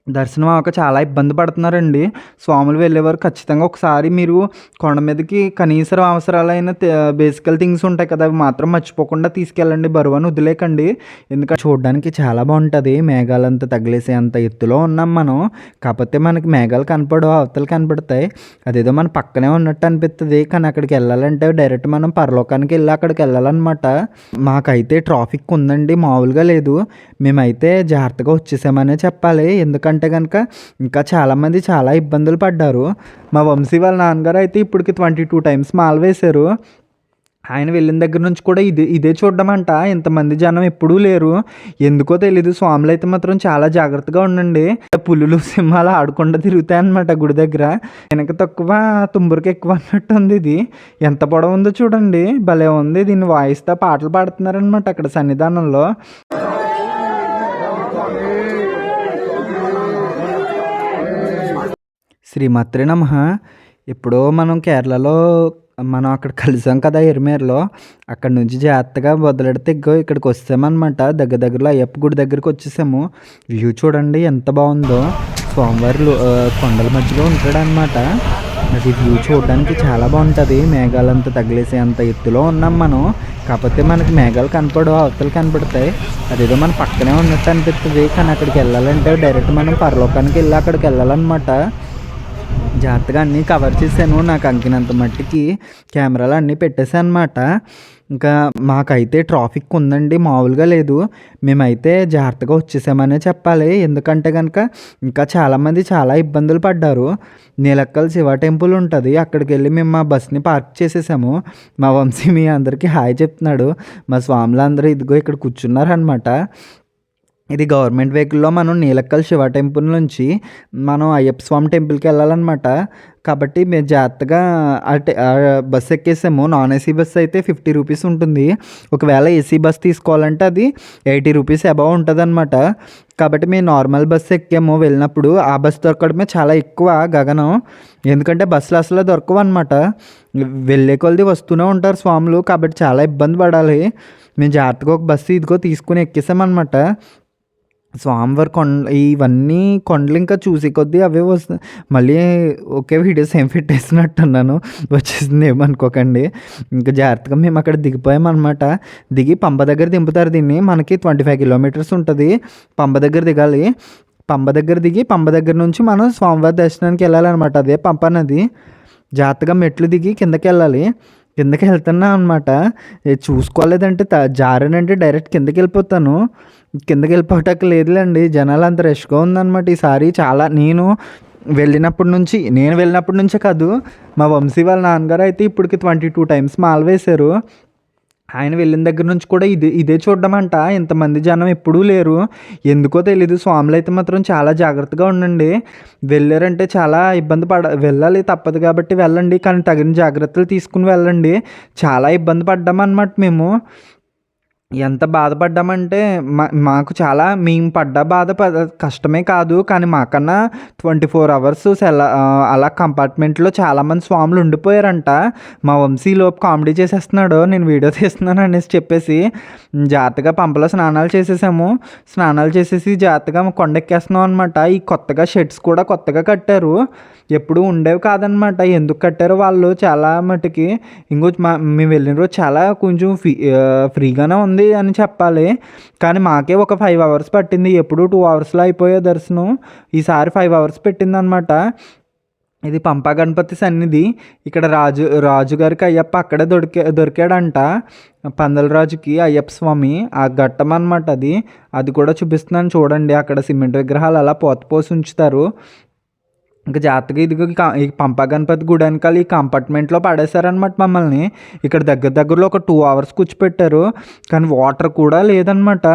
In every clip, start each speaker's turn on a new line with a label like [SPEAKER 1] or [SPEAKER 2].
[SPEAKER 1] దర్శనం అవ్వక చాలా ఇబ్బంది పడుతున్నారండి. స్వాములు వెళ్ళేవారు ఖచ్చితంగా ఒకసారి మీరు కొండ మీదకి కనీస అవసరాలైన బేసికల్ థింగ్స్ ఉంటాయి కదా! అవి మాత్రం మర్చిపోకుండా తీసుకెళ్ళండి. బరువని వదిలేయకండి. ఎందుకంటే చూడడానికి చాలా బావుంటది. మేఘాలంతా తగిలేసేంత ఎత్తులో ఉన్నాం మనం. కాపోతే మనకి మేఘాలు కనపడవు. అవతల కనపడతాయి. అదేదో మన పక్కనే ఉన్నట్టు అనిపిత్తది. కానీ అక్కడికెళ్ళాలంటే డైరెక్ట్ మనం పరలోకానికెళ్ళి అక్కడికెళ్ళాలనమాట. మాకైతే ట్రాఫిక్ ఉందండి. మామూలుగా లేదు. మేమైతే జాగ్రత్తగా వచ్చేసామనే చెప్పాలి. ఎందుకంటే గనక ఇంకా చాలామంది చాలా ఇబ్బందులు పడ్డారు. మా వంశీ వాళ్ళ నాన్నగారు అయితే ఇప్పటికి 22 టైమ్స్ మాల వేశారు. ఆయన వెళ్ళిన దగ్గర నుంచి కూడా ఇదే చూడ్డమంట. ఇంతమంది జనం ఎప్పుడూ లేరు. ఎందుకో తెలీదు. స్వాములైతే మాత్రం చాలా జాగ్రత్తగా ఉండండి. పులులు, సింహాలు ఆడకుండా తిరుగుతాయన్నమాట గుడి దగ్గర. వెనక తక్కువ తుంబురకి ఎక్కువ అన్నట్టుంది ఇది. ఎంత పొడవుందో చూడండి. భలే ఉంది. దీన్ని వాయిస్తా పాటలు పాడుతున్నారనమాట అక్కడ సన్నిధానంలో. శ్రీమాత్రే నమః. ఎప్పుడో మనం కేరళలో మనం అక్కడ కలిసాం కదా ఎరిమేరులో. అక్కడి నుంచి జాగ్రత్తగా మొదలెడితే ఇగ్గో ఇక్కడికి వచ్చామన్నమాట. దగ్గరలో అయ్యప్ప గుడి దగ్గరికి వచ్చేసాము. వ్యూ చూడండి ఎంత బాగుందో. స్వామివారు కొండల మధ్యలో ఉంటాడనమాట. అది వ్యూ చూడడానికి చాలా బాగుంటుంది. మేఘాలంతా తగిలేసే అంత ఎత్తులో ఉన్నాం మనం. కాకపోతే మనకి మేఘాలు కనపడవు, అవతలు కనపడతాయి. అదేదో మన పక్కనే ఉన్నట్టు అనిపిస్తుంది. కానీ అక్కడికి వెళ్ళాలంటే డైరెక్ట్ మనం పరలోకానికి వెళ్ళి అక్కడికి వెళ్ళాలన్నమాట. జాగ్రత్తగా అన్నీ కవర్ చేశాను. నాకు అంకినంత మట్టికి కెమెరాలు అన్నీ పెట్టేశాను అనమాట. ఇంకా మాకైతే ట్రాఫిక్ ఉందండి. మామూలుగా లేదు. మేమైతే జాగ్రత్తగా వచ్చేసామనే చెప్పాలి. ఎందుకంటే కనుక ఇంకా చాలామంది చాలా ఇబ్బందులు పడ్డారు. నీలక్కల్ శివ టెంపుల్ ఉంటుంది. అక్కడికి వెళ్ళి మేము మా బస్ని పార్క్ చేసేసాము. మా వంశీ మీ అందరికీ హాయ్ చెప్తున్నాడు. మా స్వాములు అందరూ ఇదిగో ఇక్కడ కూర్చున్నారనమాట. ఇది గవర్నమెంట్ వెహికల్‌లో మనం నీలక్కల్ శివ టెంపుల్ నుంచి మనం అయ్యప్ప స్వామి టెంపుల్‌కి వెళ్ళాలనమాట. కాబట్టి మేము జాగ్రత్తగా బస్ ఎక్కేసాము. నాన్ ఏసీ బస్ అయితే 50 రూపీస్ ఉంటుంది. ఒకవేళ ఏసీ బస్ తీసుకోవాలంటే అది 80 రూపీస్ అబోవ్ ఉంటదనమాట. కాబట్టి మేము నార్మల్ బస్ ఎక్కాము వెళ్ళినప్పుడు. ఆ బస్ దొరకడమే చాలా ఎక్కువ గగనం. ఎందుకంటే బస్సులు అసలే దొరకవనమాట. వెళ్ళే కొలది వస్తూనే ఉంటారు స్వాములు. కాబట్టి చాలా ఇబ్బంది పడాలి. మేము జాగ్రత్తగా ఒక బస్సు ఇదిగో తీసుకొని ఎక్కేసామనమాట. స్వామివారి ఇవన్నీ కొండలు ఇంకా చూసే కొద్దీ అవే వస్తాయి. మళ్ళీ ఒకే వీడియోస్ ఏం పెట్టేసినట్టున్నాను. వచ్చేసింది ఏమనుకోకండి. ఇంకా జాగ్రత్తగా మేము అక్కడ దిగిపోయామన్నమాట. దిగి పంప దగ్గర దింపుతారు దీన్ని. మనకి 25 కిలోమీటర్స్ ఉంటుంది. పంప దగ్గర దిగాలి. పంప దగ్గర దిగి పంప దగ్గర నుంచి మనం స్వామివారి దర్శనానికి వెళ్ళాలన్నమాట. అదే పంప నది. జాగ్రత్తగా మెట్లు దిగి కిందకి వెళ్ళాలి. కిందకి వెళ్తున్నా అనమాట. చూసుకోలేదంటే జారానంటే డైరెక్ట్ కిందకి వెళ్ళిపోతాను. కిందకి వెళ్ళిపోవటానికి లేదులేండి. జనాలు అంత రష్గా ఉందన్నమాట ఈసారి. చాలా నేను వెళ్ళినప్పటి నుంచే కాదు, మా వంశీ వాళ్ళ నాన్నగారు అయితే ఇప్పటికి 22 టైమ్స్ మాల వేశారు. ఆయన వెళ్ళిన దగ్గర నుంచి కూడా ఇదే చూడడమంట. ఇంతమంది జనం ఎప్పుడూ లేరు. ఎందుకో తెలీదు. స్వాములైతే మాత్రం చాలా జాగ్రత్తగా ఉండండి. వెళ్ళారంటే చాలా వెళ్ళాలి తప్పదు కాబట్టి వెళ్ళండి. కానీ తగిన జాగ్రత్తలు తీసుకుని వెళ్ళండి. చాలా ఇబ్బంది పడ్డామన్నమాట మేము. ఎంత బాధపడ్డామంటే మాకు చాలా మేము పడ్డ బాధ కష్టమే కాదు. కానీ మాకన్నా 24 అవర్స్ అలా కంపార్ట్మెంట్లో చాలామంది స్వాములు ఉండిపోయారంట. మా వంశీలోపు కామెడీ చేసేస్తున్నాడు. నేను వీడియో తీస్తున్నాను అనేసి చెప్పేసి జాగ్రత్తగా పంపలో స్నానాలు చేసేసాము. స్నానాలు చేసేసి జాగ్రత్తగా కొండెక్కేస్తున్నాం అనమాట. ఈ కొత్తగా షెడ్స్ కూడా కొత్తగా కట్టారు. ఎప్పుడు ఉండేవి కాదనమాట. ఎందుకు కట్టారో వాళ్ళు చాలా మటుకి. మేము వెళ్ళిన రోజు చాలా కొంచెం ఫ్రీగానే ఉంది అని చెప్పాలి. కానీ మాకే ఒక 5 అవర్స్ పట్టింది. ఎప్పుడు 2 అవర్స్లో అయిపోయే దర్శనం. ఈసారి 5 అవర్స్ పెట్టిందనమాట. ఇది పంపా గణపతి సన్నిధి. ఇక్కడ రాజుగారికి అయ్యప్ప అక్కడే దొరికాడంట. పందల రాజుకి అయ్యప్ప స్వామి ఆ ఘట్టం అనమాట అది. అది కూడా చూపిస్తున్నాను చూడండి. అక్కడ సిమెంట్ విగ్రహాలు అలా పోసి ఉంచుతారు. ఇంకా జాగ్రత్తగా ఇదిగో ఈ పంపా గణపతి గుడి వెనకాల ఈ కంపార్ట్మెంట్లో పడేశారనమాట మమ్మల్ని. ఇక్కడ దగ్గరలో ఒక 2 అవర్స్ కూర్చోపెట్టారు. కానీ వాటర్ కూడా లేదనమాట.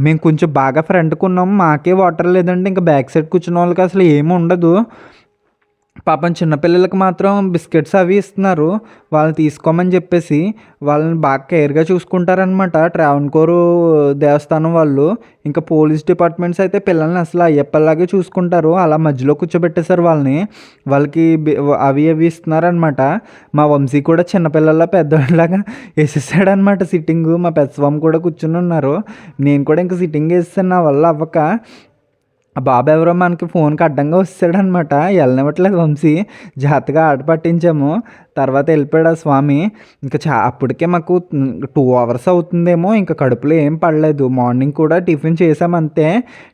[SPEAKER 1] మేము కొంచెం బాగా ఫ్రంట్కి ఉన్నాము. మాకే వాటర్ లేదంటే ఇంకా బ్యాక్ సైడ్ కూర్చున్న వాళ్ళకి అసలు ఏమి ఉండదు. పాపం చిన్నపిల్లలకి మాత్రం బిస్కెట్స్ అవి ఇస్తున్నారు. వాళ్ళని తీసుకోమని చెప్పేసి వాళ్ళని బాగా కేర్గా చూసుకుంటారనమాట ట్రావెన్కోర్ దేవస్థానం వాళ్ళు. ఇంకా పోలీస్ డిపార్ట్మెంట్స్ అయితే పిల్లల్ని అసలు అయ్యప్పలాగే చూసుకుంటారు. అలా మధ్యలో కూర్చోబెట్టేశారు వాళ్ళని. వాళ్ళకి అవి ఇస్తున్నారనమాట. మా వంశీ కూడా చిన్నపిల్లల పెద్దవాళ్ళలాగా వేసేసాడనమాట సిట్టింగ్. మా పెద్ద స్వామి కూడా కూర్చుని ఉన్నారు. నేను కూడా ఇంకా సిట్టింగ్ వేసేసాను నా వల్ల అవ్వక. ఆ బాబు ఎవరో మనకి ఫోన్కి అడ్డంగా వస్తాడనమాట. వెళ్ళనివ్వట్లేదు వంశీ. జాగ్రత్తగా ఆట పట్టించాము. తర్వాత వెళ్ళిపోయాడు ఆ స్వామి. ఇంకా అప్పటికే మాకు 2 అవర్స్ అవుతుందేమో, ఇంకా కడుపులో ఏం పడలేదు. మార్నింగ్ కూడా టిఫిన్ చేసామంతే.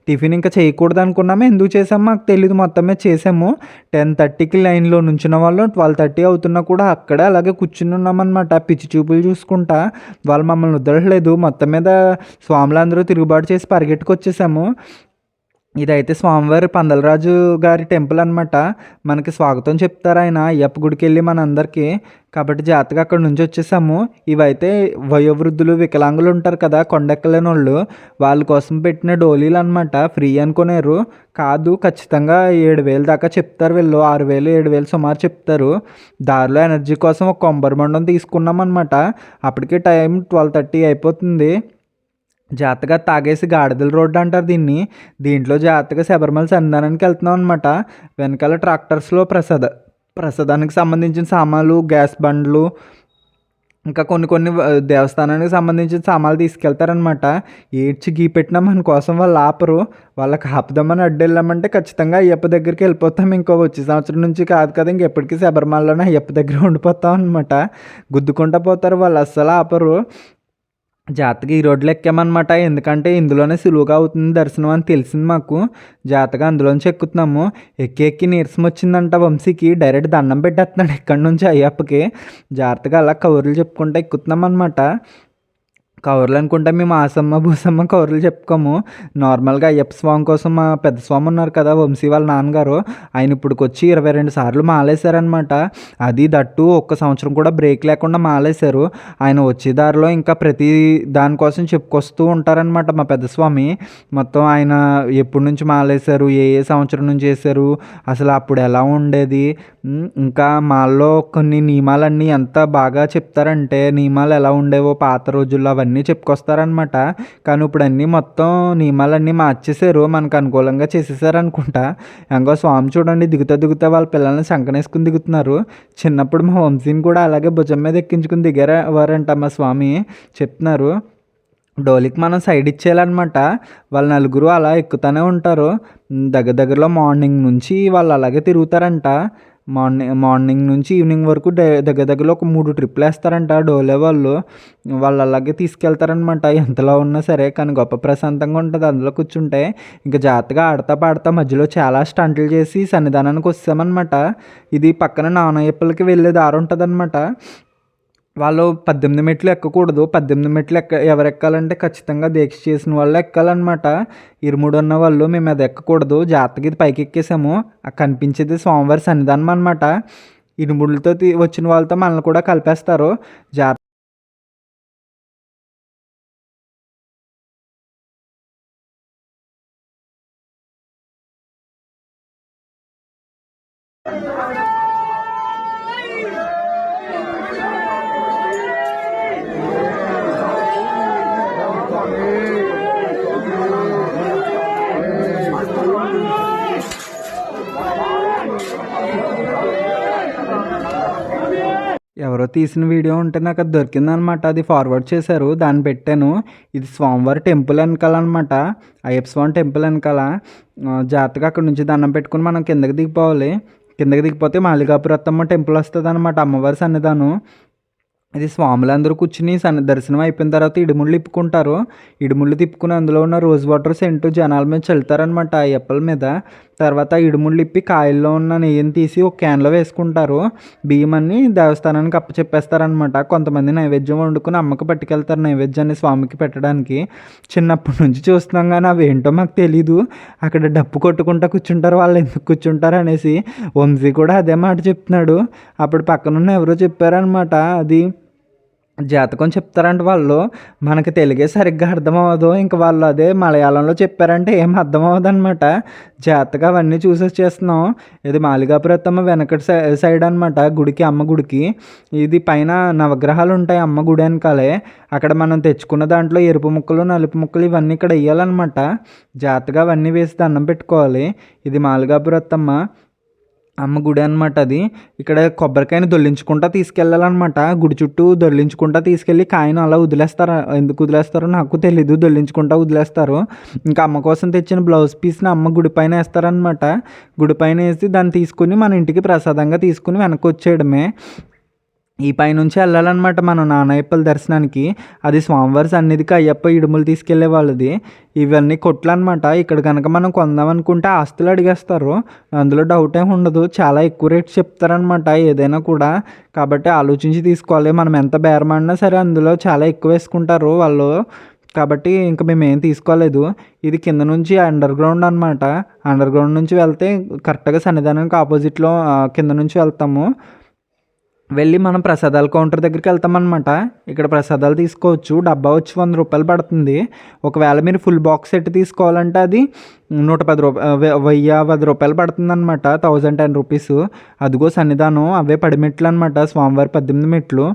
[SPEAKER 1] టిఫిన్ ఇంకా చేయకూడదు అనుకున్నాము. ఎందుకు చేసామో మాకు తెలీదు. మొత్తం మీద చేసాము. 10:30కి లైన్లో నుంచున్న వాళ్ళు 12:30 అవుతున్నా కూడా అక్కడే అలాగే కూర్చుని ఉన్నామన్నమాట. పిచ్చి చూపులు చూసుకుంటా. వాళ్ళు మమ్మల్ని వదలట్లేదు. మొత్తం మీద స్వాములందరూ తిరుగుబాటు చేసి పరిగెట్టుకొచ్చేసాము. ఇదైతే స్వామివారి పందలరాజు గారి టెంపుల్ అనమాట. మనకి స్వాగతం చెప్తారు ఆయన అయ్యప్ప గుడికి వెళ్ళి మనందరికీ. కాబట్టి జాగ్రత్తగా అక్కడ నుంచి వచ్చేసాము. ఇవైతే వయోవృద్ధులు, వికలాంగులు ఉంటారు కదా, కొండెక్కలేని వాళ్ళు, వాళ్ళ కోసం పెట్టిన డోలీలు అనమాట. ఫ్రీ అనుకునేరు కాదు, ఖచ్చితంగా 7,000 దాకా చెప్తారు వీళ్ళు. 6,000 7,000 సుమారు చెప్తారు. దారిలో ఎనర్జీ కోసం ఒక కొబ్బరి బొండం తీసుకున్నాం అనమాట. అప్పటికే టైం 12:30 అయిపోతుంది. జాగ్రత్తగా తాగేసి గాడిదల రోడ్డు అంటారు దీన్ని. దీంట్లో జాగ్రత్తగా శబరిమల సన్నిధానానికి వెళ్తున్నాం అనమాట. వెనకాల ట్రాక్టర్స్లో ప్రసాదానికి సంబంధించిన సామాన్లు, గ్యాస్ బండ్లు, ఇంకా కొన్ని దేవస్థానానికి సంబంధించిన సామాన్లు తీసుకెళ్తారనమాట. ఏడ్చి గీ పెట్టినా మన కోసం వాళ్ళు ఆపరు. వాళ్ళకి ఆపుదామని అడ్డు వెళ్ళామంటే ఖచ్చితంగా అయ్యప్ప దగ్గరికి వెళ్ళిపోతాం. ఇంకో వచ్చే సంవత్సరం నుంచి కాదు కదా, ఇంకెప్పటికీ శబరిమలలోనే అయ్యప్ప దగ్గర ఉండిపోతాం అనమాట. గుద్దుకుంటా పోతారు వాళ్ళు, అస్సలు ఆపరు. జాగ్రత్తగా ఈ రోడ్లు ఎక్కామన్నమాట. ఎందుకంటే ఇందులోనే సులువుగా అవుతుంది దర్శనం అని తెలిసింది మాకు. జాగ్రత్తగా అందులోంచి ఎక్కుతున్నాము. ఎక్కి నీరసం వచ్చిందంట వంశీకి. డైరెక్ట్ దండం పెట్టేస్తున్నాడు ఇక్కడి నుంచి అయ్యప్పకి. జాగ్రత్తగా అలా కబుర్లు చెప్పుకుంటూ ఎక్కుతున్నాం అనమాట. కవర్లు అనుకుంటే మేము ఆసమ్మ భూసమ్మ కవర్లు చెప్పుకోము. నార్మల్గా అయ్యప్ప స్వామి కోసం మా పెద్ద స్వామి ఉన్నారు కదా, వంశీ వాళ్ళ నాన్నగారు, ఆయన ఇప్పుడుకొచ్చి 22 సార్లు మాలేశారనమాట. అది దట్టు ఒక్క సంవత్సరం కూడా బ్రేక్ లేకుండా మాలేశారు. ఆయన వచ్చే దారిలో ఇంకా ప్రతి దానికోసం చెప్పుకొస్తూ ఉంటారనమాట మా పెద్ద స్వామి. మొత్తం ఆయన ఎప్పటి నుంచి మాలేశారు, ఏ సంవత్సరం నుంచి చేశారు, అసలు అప్పుడు ఎలా ఉండేది, ఇంకా మాల్లో కొన్ని నియమాలన్నీ ఎంత బాగా చెప్తారంటే, నియమాలు ఎలా ఉండేవో పాత రోజుల్లో అవన్నీ చెప్పుకొస్తారనమాట. కానీ ఇప్పుడు అన్నీ మొత్తం నియమాలన్నీ మార్చేశారు, మనకు అనుకూలంగా చేసేసారు అనుకుంటా. ఇంకో స్వామి చూడండి దిగుతా వాళ్ళ పిల్లల్ని సంకనేసుకుని దిగుతున్నారు. చిన్నప్పుడు మా వంశీని కూడా అలాగే భుజం మీద ఎక్కించుకుని దిగారంట మా స్వామి చెప్తున్నారు. డోలికి మనం సైడ్ ఇచ్చేయాలన్నమాట. వాళ్ళ నలుగురు అలా ఎక్కుతూనే ఉంటారు. దగ్గరలో మార్నింగ్ నుంచి వాళ్ళు అలాగే తిరుగుతారంట. మార్నింగ్ నుంచి ఈవినింగ్ వరకు దగ్గరలో ఒక 3 ట్రిప్లు వేస్తారంట డోలే వాళ్ళు. అలాగే తీసుకెళ్తారనమాట. ఎంతలో ఉన్నా సరే, కానీ గొప్ప ప్రశాంతంగా ఉంటుంది అందులో కూర్చుంటే. ఇంకా జాగ్రత్తగా ఆడతా పాడతా మధ్యలో చాలా స్టంట్లు చేసి సన్నిధానానికి వస్తామన్నమాట. ఇది పక్కన నానయ్యప్పలకి వెళ్ళే దారి ఉంటుంది అనమాట. వాళ్ళు 18 మెట్లు ఎక్కకూడదు. 18 మెట్లు ఎవరు ఎక్కాలంటే ఖచ్చితంగా దీక్ష చేసిన వాళ్ళు ఎక్కాలన్నమాట. ఇరుముడు ఉన్న వాళ్ళు మేము అది ఎక్కకూడదు. జాగ్రత్తగా ఇది పైకి ఎక్కేసాము. కనిపించేది స్వామివారి సన్నిధానం అనమాట. ఇరుముడులతో వచ్చిన వాళ్ళతో మనల్ని కూడా కలిపేస్తారు. ఎవరో తీసిన వీడియో ఉంటే నాకు అది దొరికిందనమాట. అది ఫార్వర్డ్ చేశారు, దాన్ని పెట్టాను. ఇది స్వామివారి టెంపుల్ వెనకాల అనమాట. అయ్యప్ప స్వామి టెంపుల్ వెనకాల. జాగ్రత్తగా అక్కడ నుంచి దండం పెట్టుకుని మనం కిందకి దిగిపోవాలి. కిందకి దిగిపోతే మాలికాపురత్తమ్మ టెంపుల్ వస్తుంది అనమాట, అమ్మవారి సన్నిధానం. ఇది స్వాములందరూ కూర్చుని దర్శనం అయిపోయిన తర్వాత ఇడుముళ్ళు తిప్పుకుంటారు. ఇడుముళ్ళు తిప్పుకుని అందులో ఉన్న రోజ్ వాటర్ సెంటు జనాల మీద చల్లుతారనమాట అయ్యప్పల మీద. తర్వాత ఇడుముళ్ళు ఇప్పి కాయల్లో ఉన్న నెయ్యిని తీసి ఒక క్యాన్లో వేసుకుంటారు. బియ్యమని దేవస్థానానికి అప్పచెప్పేస్తారనమాట. కొంతమంది నైవేద్యం వండుకుని అమ్మకి పట్టుకెళ్తారు నైవేద్యాన్ని స్వామికి పెట్టడానికి. చిన్నప్పటి నుంచి చూస్తున్నాం కానీ అవి ఏంటో మాకు తెలీదు. అక్కడ డప్పు కొట్టుకుంటూ కూర్చుంటారు, వాళ్ళు ఎందుకు కూర్చుంటారు అనేసి. వంశీ కూడా అదే మాట చెప్తున్నాడు. అప్పుడు పక్కనున్న ఎవరో చెప్పారనమాట, అది జాతకం చెప్తారంటే వాళ్ళు. మనకి తెలుగే సరిగ్గా అర్థమవ్వదు. ఇంకా వాళ్ళు అదే మలయాళంలో చెప్పారంటే ఏం అర్థమవ్వదు అనమాట. జాతకం అవన్నీ చూసి వచ్చేస్తున్నాం. ఇది మాలికాపురత్తమ్మ వెనకటి సైడ్ అనమాట, గుడికి, అమ్మ గుడికి. ఇది పైన నవగ్రహాలు ఉంటాయి అమ్మ గుడి వెనకాలే. అక్కడ మనం తెచ్చుకున్న దాంట్లో ఎరుపు ముక్కలు, నలుపు ముక్కలు ఇవన్నీ ఇక్కడ వేయాలన్నమాట. జాతకం అవన్నీ వేసి దండం పెట్టుకోవాలి. ఇది మాలికాపురత్తమ్మ. అమ్మ గుడి అనమాట అది. ఇక్కడ కొబ్బరికాయని దొర్లించుకుంటా తీసుకెళ్ళాలన్నమాట. గుడి చుట్టూ దొర్లించుకుంటా తీసుకెళ్ళి కాయను అలా వదిలేస్తారు. ఎందుకు వదిలేస్తారో నాకు తెలీదు. దొర్లించుకుంటా వదిలేస్తారు. ఇంకా అమ్మ కోసం తెచ్చిన బ్లౌజ్ పీస్ని అమ్మ గుడి పైన వేస్తారనమాట. గుడి పైన వేసి దాన్ని తీసుకుని మన ఇంటికి ప్రసాదంగా తీసుకుని వెనక్కి వచ్చేయడమే. ఈ పైనుంచి వెళ్ళాలన్నమాట మనం నానయ్యప్పల దర్శనానికి. అది స్వామివారి సన్నిధికి అయ్యప్ప ఇడుములు తీసుకెళ్లే వాళ్ళది. ఇవన్నీ కొట్లు అనమాట. ఇక్కడ కనుక మనం కొందాం అనుకుంటే ఆస్తులు అడిగేస్తారు. అందులో డౌట్ ఏమి ఉండదు. చాలా ఎక్కువ రేట్స్ చెప్తారనమాట ఏదైనా కూడా. కాబట్టి ఆలోచించి తీసుకోవాలి. మనం ఎంత బేరమాడినా సరే అందులో చాలా ఎక్కువ వేసుకుంటారు వాళ్ళు. కాబట్టి ఇంకా మేము ఏం తీసుకోలేదు. ఇది కింద నుంచి అండర్ గ్రౌండ్ అనమాట. అండర్ గ్రౌండ్ నుంచి వెళ్తే కరెక్ట్గా సన్నిధానానికి ఆపోజిట్లో కింద నుంచి వెళ్తాము. వెళ్ళి మనం ప్రసాదాల కౌంటర్ దగ్గరికి వెళ్తామన్నమాట. ఇక్కడ ప్రసాదాలు తీసుకోవచ్చు. డబ్బా వచ్చి 100 రూపాయలు పడుతుంది. ఒకవేళ మీరు ఫుల్ బాక్స్ సెట్ తీసుకోవాలంటే అది 110 రూపాయలు పడుతుంది అనమాట. 1010 రూపీస్. అదిగో సన్నిధానం అవే పడిమెట్లు అనమాట. స్వామివారి 18 మెట్లు.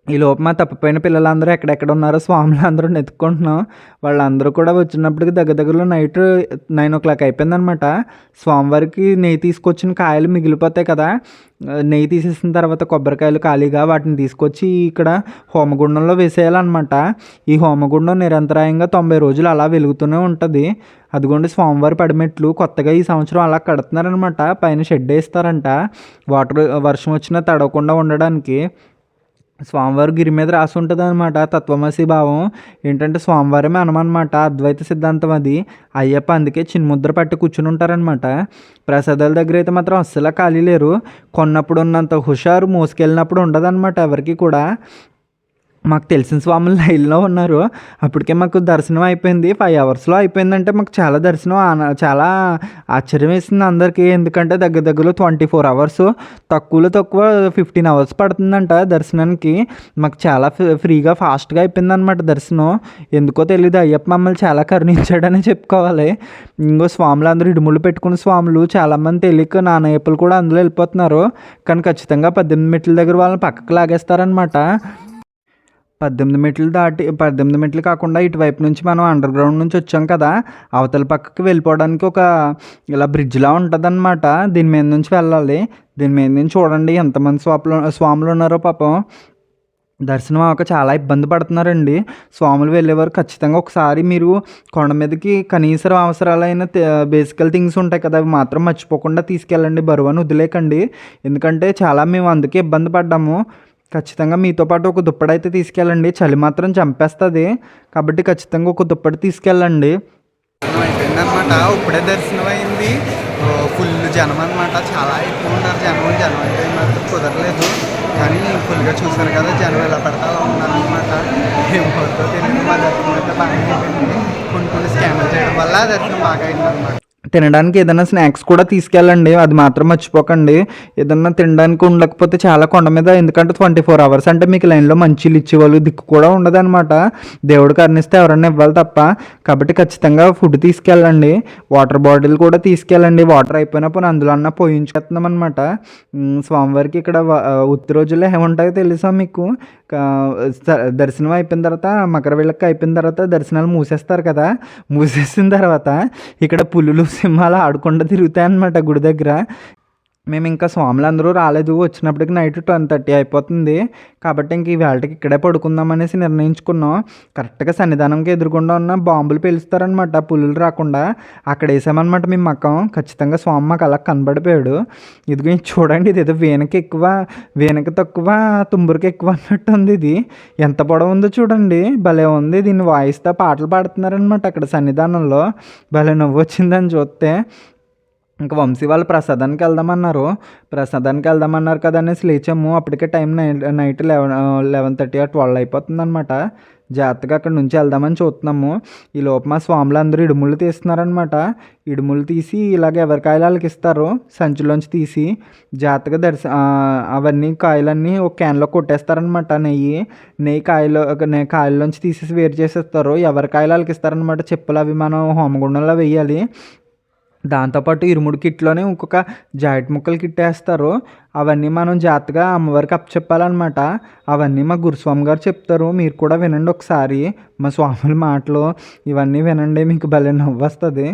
[SPEAKER 1] ఈ లోపు మా తప్పిపోయిన పిల్లలందరూ ఎక్కడెక్కడ ఉన్నారో స్వాములు అందరూ నెత్తుకుంటున్నాం. వాళ్ళందరూ కూడా వచ్చినప్పటికి దగ్గరలో నైట్ 9 o'clock అయిపోయిందనమాట. స్వామివారికి నెయ్యి తీసుకొచ్చిన కాయలు మిగిలిపోతాయి కదా. నెయ్యి తీసేసిన తర్వాత కొబ్బరికాయలు ఖాళీగా వాటిని తీసుకొచ్చి ఇక్కడ హోమగుండంలో వేసేయాలన్నమాట. ఈ హోమగుండం నిరంతరాయంగా 90 రోజులు అలా వెలుగుతూనే ఉంటుంది. అదిగోండి స్వామివారి పడిమెట్లు కొత్తగా ఈ సంవత్సరం అలా కడుతున్నారనమాట. పైన షెడ్ వేస్తారంట వర్షం వచ్చినా తడవకుండా ఉండడానికి. స్వామివారి గిరి మీద రాసి ఉంటుంది అనమాట తత్వమసి భావం. ఏంటంటే స్వామివారమే అనమాట. అద్వైత సిద్ధాంతం అది. అయ్యప్ప అందుకే చిన్ముద్ర పట్టి కూర్చుని ఉంటారనమాట. ప్రసాదాల దగ్గర అయితే మాత్రం అస్సలు ఖాళీ లేరు. కొన్నప్పుడు ఉన్నంత హుషారు మోసుకెళ్ళినప్పుడు ఉండదన్నమాట ఎవరికి కూడా. మాకు తెలిసిన స్వాములు లైన్లో ఉన్నారు. అప్పటికే మాకు దర్శనం అయిపోయింది. 5 అవర్స్లో అయిపోయిందంటే మాకు చాలా దర్శనం చాలా ఆశ్చర్యం వేసింది అందరికీ. ఎందుకంటే దగ్గరలో 24 అవర్స్, తక్కువలో తక్కువ 15 అవర్స్ పడుతుందంట దర్శనానికి. మాకు చాలా ఫ్రీగా ఫాస్ట్గా అయిపోయింది అనమాట దర్శనం. ఎందుకో తెలియదు. అయ్యప్ప మమ్మల్ని చాలా కరుణించాడని చెప్పుకోవాలి. ఇంకో స్వాములు అందరూ ఇడుములు పెట్టుకున్న స్వాములు చాలామంది తెలియక నానయ్యప్పలు కూడా అందులో వెళ్ళిపోతున్నారు. కానీ ఖచ్చితంగా 18 మెట్ల దగ్గర వాళ్ళని పక్కకు లాగేస్తారనమాట. 18 మెట్లు కాకుండా ఇటువైపు నుంచి మనం అండర్ గ్రౌండ్ నుంచి వచ్చాం కదా, అవతల పక్కకి వెళ్ళిపోవడానికి ఒక ఇలా బ్రిడ్జ్లా ఉంటుందన్నమాట. దీని మీద నుంచి వెళ్ళాలి. దీని మీద నుంచి చూడండి ఎంతమంది స్వాములు ఉన్నారో పాపం. దర్శనం అవ్వక చాలా ఇబ్బంది పడుతున్నారండి. స్వాములు వెళ్ళేవారు ఖచ్చితంగా ఒకసారి మీరు కొండ మీదకి కనీస అవసరాలైన బేసికల్ థింగ్స్ ఉంటాయి కదా, అవి మాత్రం మర్చిపోకుండా తీసుకెళ్ళండి. బరువును వదిలేకండి. ఎందుకంటే చాలా మేము అందుకే ఇబ్బంది పడ్డాము. ఖచ్చితంగా మీతో పాటు ఒక దుప్పటి అయితే తీసుకెళ్ళండి. చలి మాత్రం చంపేస్తుంది. కాబట్టి ఖచ్చితంగా ఒక దుప్పటి తీసుకెళ్ళండి. అయిపోయిందనమాట. ఇప్పుడే దర్శనం అయింది. ఫుల్ జనం అనమాట. చాలా ఎక్కువ ఉన్నారు జనం అయితే మాత్రం కుదరలేదు. కానీ ఫుల్గా చూసారు కదా జనం ఎలా పడితే అలా ఉన్నారనమాట. ఏమవుతుందో తెలియదు. మా దర్శనం అయితే బాగా అయిపోయింది. కొన్ని స్కాన్లు చేయడం వల్ల దర్శనం బాగా అయిందనమాట. తినడానికి ఏదైనా స్నాక్స్ కూడా తీసుకెళ్ళండి. అది మాత్రం మర్చిపోకండి. ఏదన్నా తినడానికి ఉండకపోతే చాలా కొండ మీద, ఎందుకంటే 24 అవర్స్ అంటే మీకు లైన్లో మంచిలు ఇచ్చేవాళ్ళు దిక్కు కూడా ఉండదన్నమాట. దేవుడు కరుణిస్తే ఎవరన్నా ఇవ్వాలి తప్ప. కాబట్టి ఖచ్చితంగా ఫుడ్ తీసుకెళ్ళండి. వాటర్ బాటిల్ కూడా తీసుకెళ్ళండి. వాటర్ అయిపోయినా పోనీ అందులో అన్నా పోయించుకెళ్తున్నాం అనమాట. స్వామివారికి ఇక్కడ ఉత్తి రోజుల్లో ఏముంటాయో తెలుసా మీకు? దర్శనం అయిపోయిన తర్వాత మకర విళక్కు అయిపోయిన తర్వాత దర్శనాలు మూసేస్తారు కదా. మూసేసిన తర్వాత ఇక్కడ పులులు సింహాలు ఆడకుండా తిరుగుతాయి అన్నమాట గుడి దగ్గర. మేము ఇంకా స్వాములు అందరూ రాలేదు. వచ్చినప్పటికి నైట్ 10:30 అయిపోతుంది. కాబట్టి ఇంక ఈవేళకి ఇక్కడే పడుకుందాం అనేసి నిర్ణయించుకున్నాం. కరెక్ట్గా సన్నిధానంకి ఎదురుకుండా ఉన్న బాంబులు పేలుస్తారనమాట పులులు రాకుండా. అక్కడ వేసామన్నమాట మేము మకం. ఖచ్చితంగా స్వామి మాకు అలా కనబడిపోయాడు. ఇదిగో చూడండి, ఇది ఏదో వీణకి తక్కువ తుంబురికి ఎక్కువ అన్నట్టు ఉంది. ఇది ఎంత పొడవు ఉందో చూడండి. భలే ఉంది. దీన్ని వాయిస్తో పాటలు పాడుతున్నారనమాట అక్కడ సన్నిధానంలో. భలే నవ్వు వచ్చిందని చూస్తే. ఇంకా వంశీ వాళ్ళు ప్రసాదానికి వెళ్దామన్నారు కదా అనేసి లేచాము. అప్పటికే టైం నైట్ 11:30 or 12 అయిపోతుంది అనమాట. జాగ్రత్తగా అక్కడ నుంచి వెళ్దామని చూస్తున్నాము. ఈ లోపు మా స్వాములు అందరూ ఇడుములు తీస్తున్నారనమాట. ఇడుములు తీసి ఇలాగ ఎవరి కాయలు వాళ్ళకి ఇస్తారు. సంచిలోంచి తీసి జాగ్రత్తగా అవన్నీ కాయలన్నీ ఒక క్యాన్లో కొట్టేస్తారనమాట. నెయ్యి కాయల్లోంచి తీసేసి వేరు చేసేస్తారు. ఎవరి కాయలు వాళ్ళకి ఇస్తారనమాట. చెప్పులు అవి మనం హోమగుండంలో వేయాలి. దాంతోపాటు ఇరుముడి కిట్లోనే ఇంకొక జాకెట్ ముక్కలు కిట్ వేస్తారు. అవన్నీ మనం జాగ్రత్తగా అమ్మవారికి అప్పచెప్పాలన్నమాట. అవన్నీ మా గురుస్వామి గారు చెప్తారు. మీరు కూడా వినండి ఒకసారి మా స్వాముల మాటలు. ఇవన్నీ వినండి, మీకు భలే నవ్వు వస్తుంది.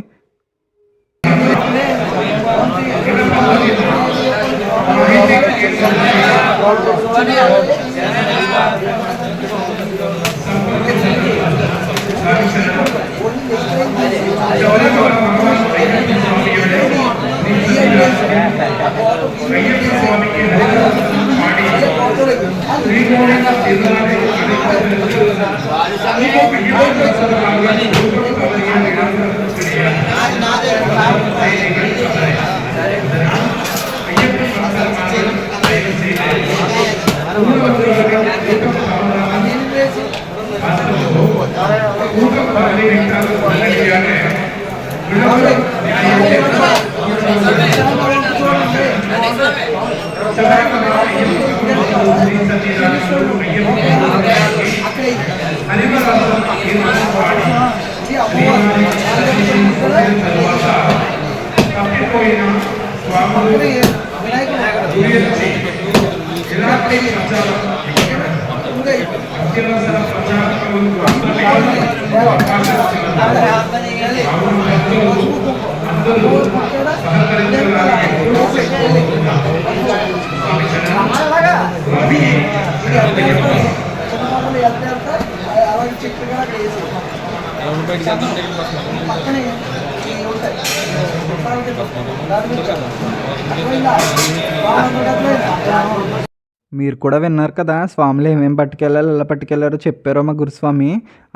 [SPEAKER 1] మీరు కూడా విన్నారు కదా, స్వాములు ఏమేమి పట్టుకెళ్ళాలి, ఎలా పట్టుకెళ్ళారో చెప్పారో మా గురుస్వామి.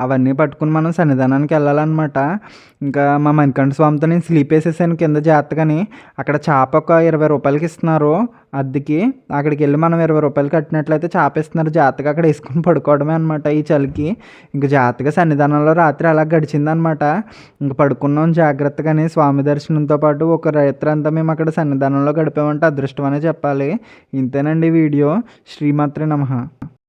[SPEAKER 1] అవన్నీ పట్టుకుని మనం సన్నిధానానికి వెళ్ళాలన్నమాట. ఇంకా మా మణికంఠ స్వామితో నేను స్లీప్ వేసేసాను కింద జాగ్రత్తగాని. అక్కడ చేప ఒక 20 రూపాయలకి ఇస్తున్నారు అద్దెకి. అక్కడికి వెళ్ళి మనం 20 రూపాయలు కట్టినట్లయితే చేప ఇస్తున్నారు. జాగ్రత్తగా అక్కడ వేసుకుని పడుకోవడమే అనమాట ఈ చలికి. ఇంకా జాగ్రత్తగా సన్నిధానంలో రాత్రి అలా గడిచిందనమాట. ఇంక పడుకున్నాం జాగ్రత్తగానే. స్వామి దర్శనంతో పాటు ఒక రాత్రి అంతా మేము అక్కడ సన్నిధానంలో గడిపామంటే అదృష్టం అనే చెప్పాలి. ఇంతేనండి వీడియో. శ్రీమాత్రే నమః.